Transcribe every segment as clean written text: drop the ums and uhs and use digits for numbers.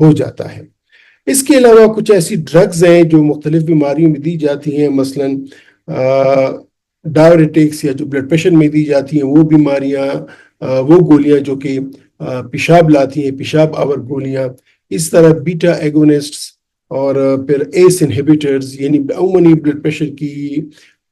ہو جاتا ہے۔ اس کے علاوہ کچھ ایسی ڈرگز ہیں جو مختلف بیماریوں میں دی جاتی ہیں، مثلاً ڈائیورٹکس یا جو بلڈ پریشر میں دی جاتی ہیں وہ بیماریاں، وہ گولیاں جو کہ پیشاب لاتی ہیں، پیشاب آور گولیاں۔ اس طرح بیٹا ایگونسٹس اور پھر ایس انہیبیٹرز، یعنی عموماً بلڈ پریشر کی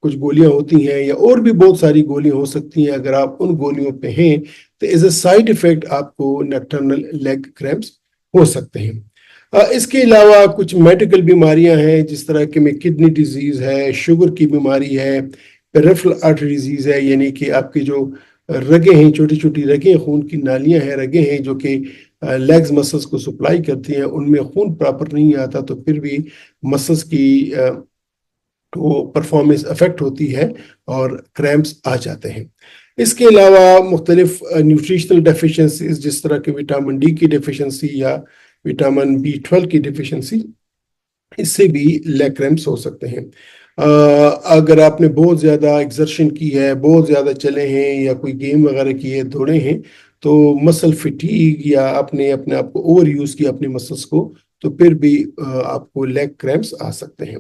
کچھ گولیاں ہوتی ہیں، یا اور بھی بہت ساری گولیاں ہو سکتی ہیں۔ اگر آپ ان گولیوں پہ ہیں تو ایز اے سائڈ افیکٹ آپ کو نکٹرنل لیگ کریمپس ہو سکتے ہیں۔ اس کے علاوہ کچھ میڈیکل بیماریاں ہیں، جس طرح کہ میں کڈنی ڈیزیز ہے، شوگر کی بیماری ہے، پیریفرل آرٹری ڈیزیز ہے، یعنی کہ آپ کی جو رگیں ہیں، چھوٹی چھوٹی رگیں، خون کی نالیاں ہیں، رگیں ہیں جو کہ لیگز مسلس کو سپلائی کرتی ہیں، ان میں خون پراپر نہیں آتا تو پھر بھی مسلس کی وہ پرفارمنس افیکٹ ہوتی ہے اور کریمپس آ جاتے ہیں۔ اس کے علاوہ مختلف نیوٹریشنل ڈیفیشنسیز، جس طرح کہ وٹامن ڈی کی ڈیفیشنسی یا وٹامن B12 کی ڈیفیشنسی، اس سے بھی لیگ کریمپس ہو سکتے ہیں۔ اگر آپ نے بہت زیادہ ایکزرشن کی ہے، بہت زیادہ چلے ہیں یا کوئی گیم وغیرہ کی ہے، دوڑے ہیں، تو مسل فٹیگ یا آپ نے اپنے آپ کو اوور یوز کیا اپنے مسلس کو، تو پھر بھی آپ کو لیگ کریمپس آ سکتے ہیں۔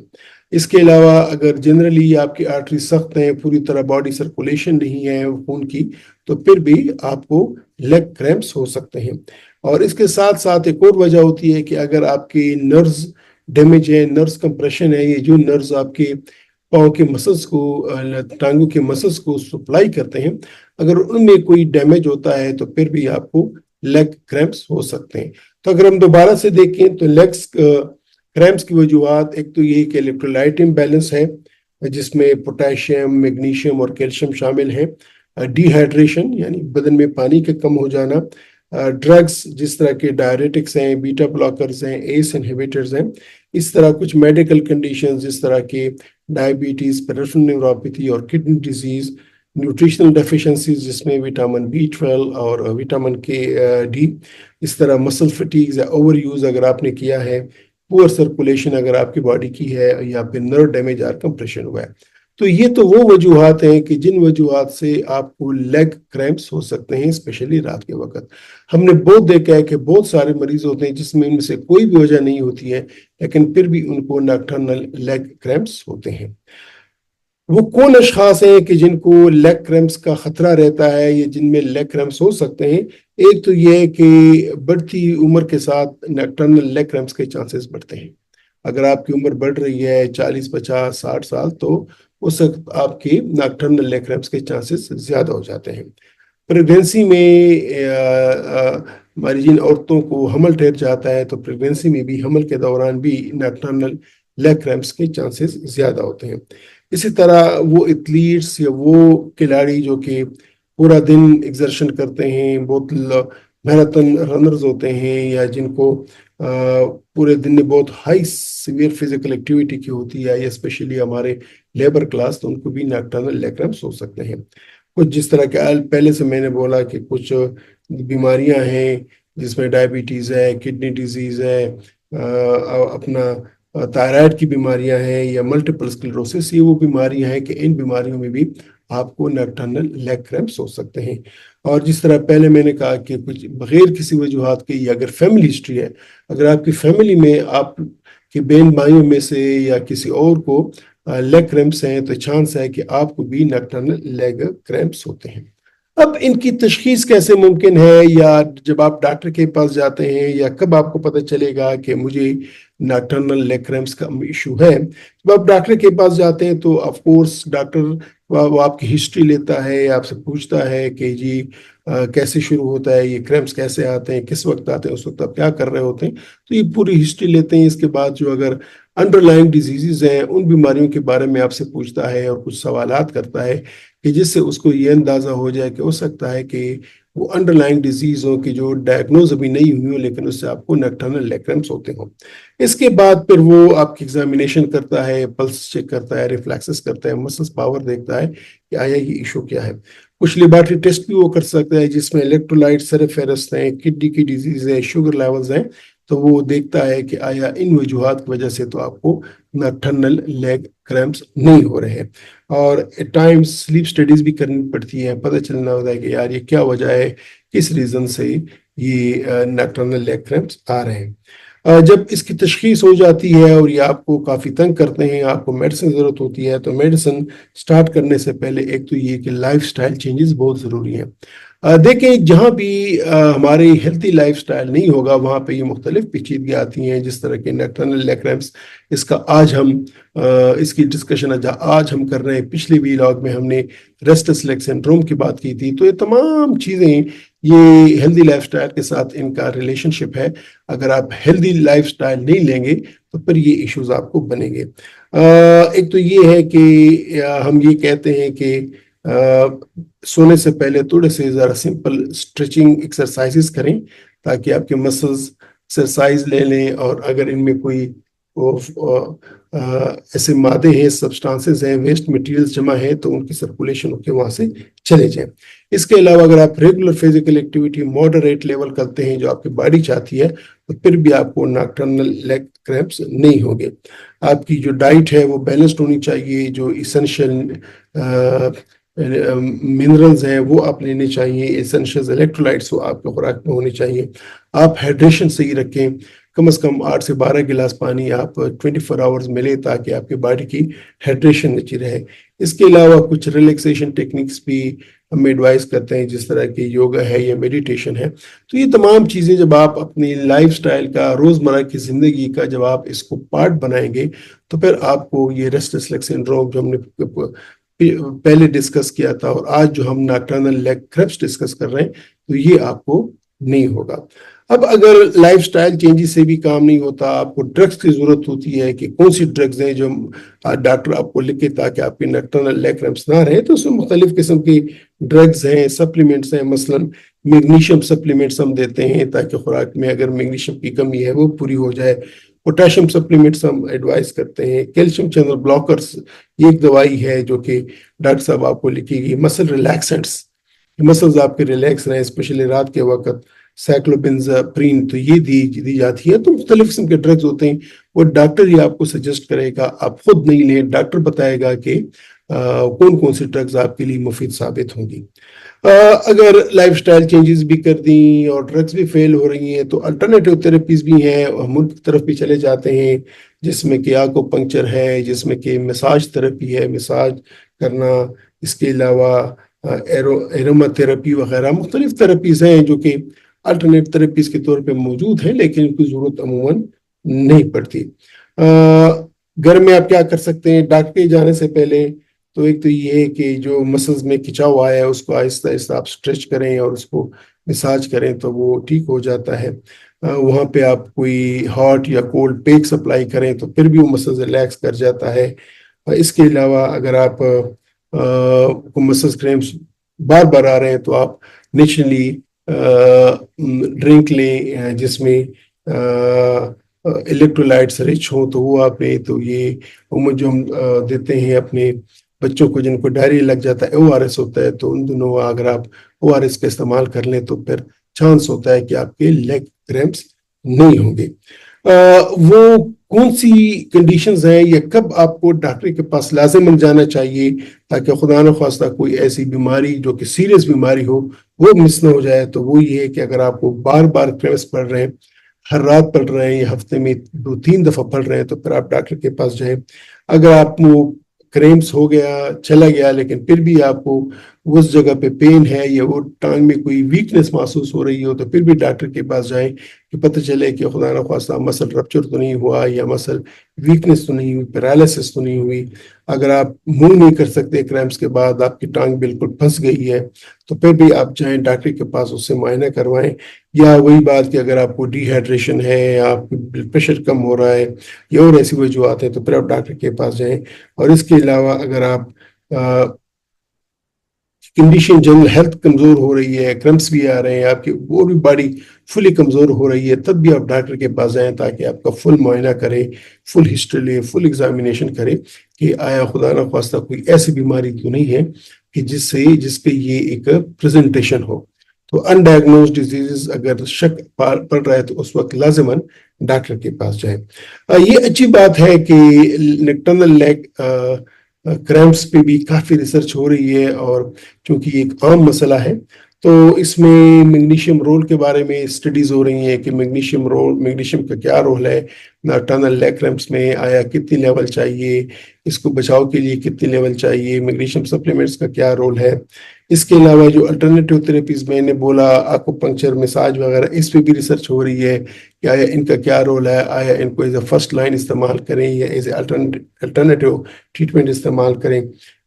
اس کے علاوہ اگر جنرلی آپ کی آرٹری سخت ہیں، پوری طرح باڈی سرکولیشن نہیں ہے خون کی، تو پھر بھی آپ کو لیگ کریمپس ہو سکتے ہیں۔ اور اس کے ساتھ ساتھ ایک اور وجہ ہوتی ہے کہ اگر آپ کی نرز ڈیمیج ہے، نرز کمپریشن ہے، یہ جو نرز آپ کے پاؤں کے مسلس کو، ٹانگوں کے مسلس کو سپلائی کرتے ہیں، اگر ان میں کوئی ڈیمیج ہوتا ہے تو پھر بھی آپ کو لیگ کریمپس ہو سکتے ہیں۔ تو اگر ہم دوبارہ سے دیکھیں تو لیگس کریمپس کی وجوہات، ایک تو یہ کہ الیکٹرولائٹ امبیلنس ہے، جس میں پوٹاشیم، میگنیشیم اور کیلشیم شامل ہیں، ڈی ہائیڈریشن یعنی بدن میں پانی کا کم ہو جانا، ڈرگس جس طرح کے ڈائریٹکس ہیں، بیٹا بلاکرز ہیں، ایس انہیبیٹرز ہیں، اس طرح کچھ میڈیکل کنڈیشنز جس طرح کے ڈائبٹیز، پیریفرل نیوروپیتھی اور کڈنی ڈیزیز، نیوٹریشنل ڈیفیشنسیز جس میں وٹامن B12 اور وٹامن D، اس طرح مسل فٹیگز یا اوور یوز اگر آپ نے کیا ہے، پور سرکولیشن اگر آپ کی باڈی کی ہے، یا پھر نرو ڈیمیج اور کمپریشن ہوا ہے۔ تو یہ تو وہ وجوہات ہیں کہ جن وجوہات سے آپ کو لیگ کریمپس ہو سکتے ہیں، اسپیشلی رات کے وقت۔ ہم نے بہت دیکھا ہے کہ بہت سارے مریض ہوتے ہیں جس میں ان میں سے کوئی بھی وجہ نہیں ہوتی ہے، لیکن پھر بھی ان کو ناکٹرنل لیگ کریمپس ہوتے ہیں۔ وہ کون اشخاص ہیں کہ جن کو لیگ کریمپس کا خطرہ رہتا ہے یا جن میں لیگ کریمپس ہو سکتے ہیں؟ ایک تو یہ ہے کہ بڑھتی عمر کے ساتھ ناکٹرنل لیگ کریمپس کے چانسز بڑھتے ہیں۔ اگر آپ کی عمر بڑھ رہی ہے 40، 50، 60 سال، تو اس وقت آپ کی ناکٹرنل لیگ کریمپس کے چانسز زیادہ ہو جاتے ہیں۔ پریگنینسی میں ہماری جن عورتوں کو حمل ٹھہر جاتا ہے، تو پریگنینسی میں بھی، حمل کے دوران بھی ناکٹرنل لیگ کریمپس کے چانسز زیادہ ہوتے ہیں۔ اسی طرح وہ ایتھلیٹس یا وہ کھلاڑی جو کہ پورا دن ایکزرشن کرتے ہیں، بہت میراتھن رنرز ہوتے ہیں، یا جن کو پورے دن میں بہت ہائی سیویئر فزیکل ایکٹیویٹی کی ہوتی ہے، یا اسپیشلی ہمارے لیبر کلاس، تو ان کو بھی ناکٹرنل لیگ کریمپس ہو سکتے ہیں۔ کچھ جس طرح کے پہلے سے میں نے بولا کہ کچھ بیماریاں ہیں جس میں ڈائبٹیز ہے، کڈنی ڈیزیز ہے، اپنا تائرائڈ کی بیماریاں ہیں، یا ملٹیپل اسکلیروسس، یہ وہ بیماریاں ہیں کہ ان بیماریوں میں بھی آپ کو ناکٹرنل لیگ کریمپس ہو سکتے ہیں۔ اور جس طرح پہلے میں نے کہا کہ کچھ بغیر کسی وجوہات کے، یا اگر فیملی ہسٹری ہے، اگر آپ کی فیملی میں آپ کے بہن بھائیوں میں سے یا کسی اور کو لیگ کریمپس ہیں، تو چانس ہے کہ آپ کو بھی ناکٹرنل لیگ کریمپس ہوتے ہیں۔ اب ان کی تشخیص کیسے ممکن ہے، یا جب آپ ڈاکٹر کے پاس جاتے ہیں، یا کب آپ کو پتہ چلے گا کہ مجھے ناکٹرنل لیگ کریمپس کا ایشو ہے؟ جب آپ ڈاکٹر کے پاس جاتے ہیں تو آف کورس ڈاکٹر وہ آپ کی ہسٹری لیتا ہے، آپ سے پوچھتا ہے کہ جی کیسے شروع ہوتا ہے، یہ کریمپس کیسے آتے ہیں، کس وقت آتے ہیں، اس وقت آپ کیا کر رہے ہوتے ہیں، تو یہ پوری ہسٹری لیتے ہیں۔ اس کے بعد جو اگر انڈر لائن ڈیزیزز ہیں، ان بیماریوں کے بارے میں آپ سے پوچھتا ہے اور کچھ سوالات کرتا ہے، کہ جس سے اس کو یہ اندازہ ہو جائے کہ ہو سکتا ہے کہ وہ انڈر لائن ڈیزیز ہو کہ جو ڈائگنوز ابھی نہیں ہوئی ہو، لیکن اس سے آپ کو ناکٹرنل لیگ کریمپس ہوتے ہوں۔ اس کے بعد پھر وہ آپ کی ایگزامینیشن کرتا ہے، پلس چیک کرتا ہے، ریفلیکسز کرتا ہے، مسلس پاور دیکھتا ہے کہ آیا یہ ایشو کیا ہے۔ کچھ لیبارٹری ٹیسٹ بھی وہ کر سکتا ہے جس میں الیکٹرولائٹ، سر فہرست ہیں، کڈنی کی ڈیزیز ہے، شوگر لیولز ہیں، تو وہ دیکھتا ہے کہ آیا ان وجوہات کی وجہ سے تو آپ کو ناکٹرنل لیگ کریمپس نہیں ہو رہے ہیں۔ اور ایٹ ٹائمز سلیپ اسٹڈیز بھی کرنی پڑتی ہے، پتہ چلنا ہوتا ہے کہ یار یہ کیا وجہ ہے، کس ریزن سے یہ نیکٹرنل لیگ کریمپس آ رہے ہیں. جب اس کی تشخیص ہو جاتی ہے اور یہ آپ کو کافی تنگ کرتے ہیں، آپ کو میڈیسن ضرورت ہوتی ہے، تو میڈیسن سٹارٹ کرنے سے پہلے ایک تو یہ کہ لائف سٹائل چینجز بہت ضروری ہیں. دیکھیں جہاں بھی ہماری ہیلتھی لائف سٹائل نہیں ہوگا وہاں پہ یہ مختلف پیچیدگیاں آتی ہیں، جس طرح کے نیکٹرنل لیگ کریمپس. اس کا آج ہم اس کی ڈسکشن آج ہم کر رہے ہیں. پچھلے ویلاگ میں ہم نے ریسٹلس لیگ سنڈروم کی بات کی تھی. تو یہ تمام چیزیں یہ ہیلدی لائف سٹائل کے ساتھ ان کا ریلیشن شپ ہے. اگر آپ ہیلدی لائف سٹائل نہیں لیں گے تو پھر یہ ایشوز آپ کو بنیں گے. ایک تو یہ ہے کہ ہم یہ کہتے ہیں کہ سونے سے پہلے تھوڑے سے ذرا سمپل اسٹریچنگ ایکسرسائزز کریں تاکہ آپ کے مسلز ایکسرسائز لے لیں، اور اگر ان میں کوئی ایسے مادے ہیں، سبسٹانسز ہیں، ویسٹ مٹیریلز جمع ہیں تو ان کی سرکولیشن کے وہاں سے چلے جائیں. اس کے علاوہ اگر آپ regular physical activity moderate level کرتے ہیں جو آپ کی باڈی چاہتی ہے تو پھر بھی آپ کو نیکٹرنل لیگ کریمپس نہیں ہوں گے. آپ کی جو ڈائٹ ہے وہ بیلنسڈ ہونی چاہیے، جو ایسنشل منرلز ہیں وہ آپ لینے چاہیے، ایسنشل الیکٹرولائٹس وہ آپ کے خوراک میں ہونے چاہیے. آپ ہائیڈریشن صحیح رکھیں، کم از کم 8 سے 12 گلاس پانی آپ 24 آورز ملے تاکہ آپ کی باڈی کی ہائیڈریشن اچھی رہے. اس کے علاوہ کچھ ریلیکسیشن ٹیکنیکس بھی ہم ایڈوائز کرتے ہیں، جس طرح کی یوگا ہے یا میڈیٹیشن ہے. تو یہ تمام چیزیں جب آپ اپنی لائف سٹائل کا، روزمرہ کی زندگی کا جب آپ اس کو پارٹ بنائیں گے تو پھر آپ کو یہ ریسٹلس لیگ سنڈروم جو ہم نے پہلے ڈسکس کیا تھا اور آج جو ہم نیکٹرنل لیگ کریمپس ڈسکس کر رہے ہیں تو یہ آپ کو نہیں ہوگا. اب اگر لائف سٹائل چینجز سے بھی کام نہیں ہوتا، آپ کو ڈرگز کی ضرورت ہوتی ہے کہ کون سی ڈرگز ہیں جو ڈاکٹر آپ کو لکھے تاکہ آپ کے نیکٹرنل لیگ کریمپس نہ رہے، تو اس میں مختلف قسم کی ڈرگز ہیں، سپلیمنٹس ہیں. مثلا میگنیشیم سپلیمنٹس ہم دیتے ہیں تاکہ خوراک میں اگر میگنیشیم کی کمی ہے وہ پوری ہو جائے. پوٹاشیم سپلیمنٹس ہم ایڈوائز کرتے ہیں. کیلشیم چینل بلاکرز یہ ایک دوائی ہے جو کہ ڈاکٹر صاحب آپ کو لکھے گی. مسل ریلیکسنٹس، مسلز آپ کے ریلیکس رہیں اسپیشلی رات کے وقت. سائکلوبنزاپرین تو یہ دی جاتی ہے. تو مختلف قسم کے ڈرگز ہوتے ہیں، وہ ڈاکٹر ہی آپ کو سجیسٹ کرے گا، آپ خود نہیں لیں. ڈاکٹر بتائے گا کہ کون کون سی ڈرگز آپ کے لیے مفید ثابت ہوں گی. اگر لائف سٹائل چینجز بھی کر دیں اور ڈرگز بھی فیل ہو رہی ہیں تو الٹرنیٹیو تھراپیز بھی ہیں، ہم ان کی طرف بھی چلے جاتے ہیں، جس میں کہ آکو پنکچر ہے، جس میں کہ مساج تھراپی ہے، مساج کرنا. اس کے علاوہ ایروما تھراپی وغیرہ مختلف تھراپیز ہیں جو کہ الٹرنیٹ تھراپیز کے طور پہ موجود ہیں، لیکن ان کی ضرورت عموماً نہیں پڑتی. گھر میں آپ کیا کر سکتے ہیں ڈاکٹر کے جانے سے پہلے؟ تو ایک تو یہ ہے کہ جو مسلز میں کھچاؤ آیا ہے اس کو آہستہ آہستہ آپ اسٹریچ کریں اور اس کو مساج کریں تو وہ ٹھیک ہو جاتا ہے. وہاں پہ آپ کوئی ہاٹ یا کولڈ پیک سپلائی کریں تو پھر بھی وہ مسلز ریلیکس کر جاتا ہے. اس کے علاوہ اگر آپ مسلز کریمپس بار بار آ رہے ہیں تو آپ نیچرلی ڈرنک لیں جس میں الیکٹرولائٹس رچ ہوں تو وہ آپ لیں. تو یہ جو ہم دیتے ہیں اپنے بچوں کو جن کو ڈائریا لگ جاتا ہے، ORS ہوتا ہے، تو ان دنوں اگر آپ ORS کا استعمال کر لیں تو پھر چانس ہوتا ہے کہ آپ کے لیگ کریمپس نہیں ہوں گے. وہ کون سی کنڈیشنز ہیں یا کب آپ کو ڈاکٹر کے پاس لازماً جانا چاہیے تاکہ خدا نخواستہ کوئی ایسی بیماری جو کہ سیریس بیماری ہو وہ مس نہ ہو جائے؟ تو وہ یہ ہے کہ اگر آپ کو بار بار کریمپس پڑ رہے ہیں، ہر رات پڑھ رہے ہیں یا ہفتے میں 2-3 دفعہ پڑھ رہے ہیں تو پھر آپ ڈاکٹر کے پاس جائیں. اگر آپ کو کریمپس ہو گیا، چلا گیا، لیکن پھر بھی آپ کو اس جگہ پہ پین ہے یا وہ ٹانگ میں کوئی ویکنس محسوس ہو رہی ہو تو پھر بھی ڈاکٹر کے پاس جائیں کہ پتہ چلے کہ خدا نخواستہ مسل رپچر تو نہیں ہوا یا مسل ویکنس تو نہیں ہوئی، پیرالسس تو نہیں ہوئی. اگر آپ موو نہیں کر سکتے کریمپس کے بعد، آپ کی ٹانگ بالکل پھنس گئی ہے تو پھر بھی آپ جائیں ڈاکٹر کے پاس، اس سے معائنہ کروائیں. یا وہی بات کہ اگر آپ کو ڈی ہائیڈریشن ہے یا آپ کو بلڈ پریشر کم ہو رہا ہے یا اور ایسی وجوہات ہیں تو پھر آپ ڈاکٹر کے پاس جائیں. اور اس کے علاوہ اگر آپ کنڈیشن جنرل ہیلتھ کمزور ہو رہی ہے، کرمپس بھی آ رہے ہیں، آپ کی وہ بھی باڈی فلی کمزور ہو رہی ہے، تب بھی آپ ڈاکٹر کے پاس جائیں تاکہ آپ کا فل معائنہ کرے، فل ہسٹری لے، فل ایگزامینیشن کرے کہ آیا خدا نخواستہ کوئی ایسی بیماری تو نہیں ہے کہ جس کے یہ ایک پریزنٹیشن ہو. تو انڈائگنوز ڈیزیز اگر شک پڑ رہا ہے تو اس وقت لازماً ڈاکٹر کے پاس جائیں. یہ اچھی بات ہے کہ نیکٹرنل لیگ کریمپس پہ بھی کافی ریسرچ ہو رہی ہے، اور چونکہ یہ ایک عام مسئلہ ہے تو اس میں میگنیشیم رول کے بارے میں اسٹڈیز ہو رہی ہیں کہ میگنیشیم کا کیا رول ہے ناکٹرنل لیگ کریمپس میں، آیا کتنی لیول چاہیے، اس کو بچاؤ کے لیے کتنی لیول چاہیے، میگنیشیم سپلیمنٹس کا کیا رول ہے۔ اس کے علاوہ جو الٹرنیٹیو تھراپیز میں نے بولا، آکو پنکچر، مساج وغیرہ، اس پہ بھی ریسرچ ہو رہی ہے کہ آیا ان کا کیا رول ہے، آیا ان کو ایز اے فرسٹ لائن استعمال کریں یا ایز اے الٹرنیٹیو ٹریٹمنٹ استعمال کریں۔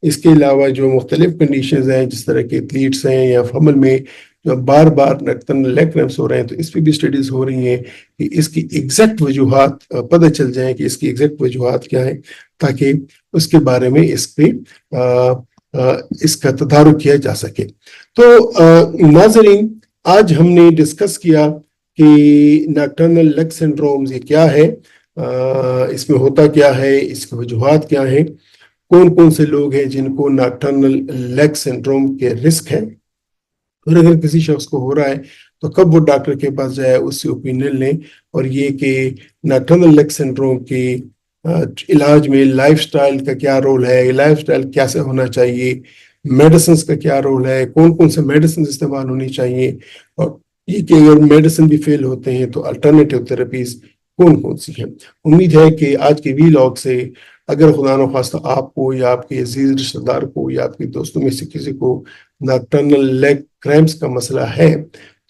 اس کے علاوہ جو مختلف کنڈیشنز ہیں جس طرح کے ایتھلیٹس ہیں یا حمل میں جو بار بار ناکٹرنل لیگ کریمپس ہو رہے ہیں، تو اس پہ بھی اسٹڈیز ہو رہی ہیں کہ اس کی ایگزیکٹ وجوہات پتہ چل جائیں کہ اس کی ایگزیکٹ وجوہات کیا ہیں، تاکہ اس کے بارے میں اس کا تدارک کیا جا سکے۔ تو ناظرین، آج ہم نے ڈسکس کیا کہ ناکٹرنل لیگ سنڈرومز یہ کیا ہے، اس میں ہوتا کیا ہے، اس کی وجوہات کیا ہیں، کون کون سے لوگ ہیں جن کو ناکٹرنل لیگ سنڈروم کے رسک ہے، اور اگر کسی شخص کو ہو رہا ہے تو کب وہ ڈاکٹر کے پاس جائے، اس سے اوپینین لیں، اور یہ کہ ناکٹرنل لیگ سنڈروم کے علاج میں لائف سٹائل کا کیا رول ہے، لائف سٹائل کیسے ہونا چاہیے، میڈیسنز کا کیا رول ہے، کون کون سے میڈیسنز استعمال ہونی چاہیے، اور یہ کہ اگر میڈیسن بھی فیل ہوتے ہیں تو الٹرنیٹیو تھراپیز کون کون سی ہیں۔ امید ہے کہ آج کے وی لاگ سے اگر خدا نخواستہ آپ کو یا آپ کے عزیز رشتہ دار کو یا آپ کے دوستوں میں سے کسی کو ناکٹرنل لیگ کریمپس کا مسئلہ ہے،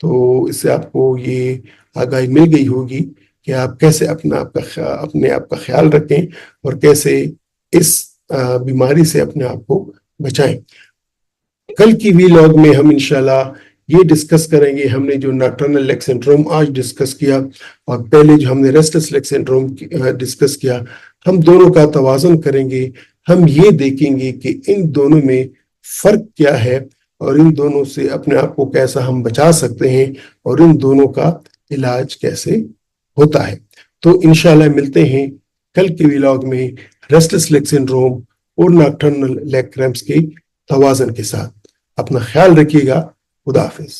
تو اس سے آپ کو یہ آگاہی مل گئی ہوگی کہ آپ کیسے اپنے آپ کا خیال رکھیں اور کیسے اس بیماری سے اپنے آپ کو بچائیں۔ کل کی وی لاگ میں ہم انشاءاللہ یہ ڈسکس کریں گے، ہم نے جو ناکٹرنل لیگ سنڈروم آج ڈسکس کیا اور پہلے جو ہم نے ریسٹلیس لیگ سنڈروم ڈسکس کیا، ہم دونوں کا توازن کریں گے۔ ہم یہ دیکھیں گے کہ ان دونوں میں فرق کیا ہے اور ان دونوں سے اپنے آپ کو کیسا ہم بچا سکتے ہیں اور ان دونوں کا علاج کیسے ہوتا ہے۔ تو انشاءاللہ ملتے ہیں کل کے ویلاگ میں ریسٹلیس لیگ سنڈروم اور ناکٹرنل لیگ کریمپس کے توازن کے ساتھ۔ اپنا خیال رکھیے گا۔ خدا حافظ۔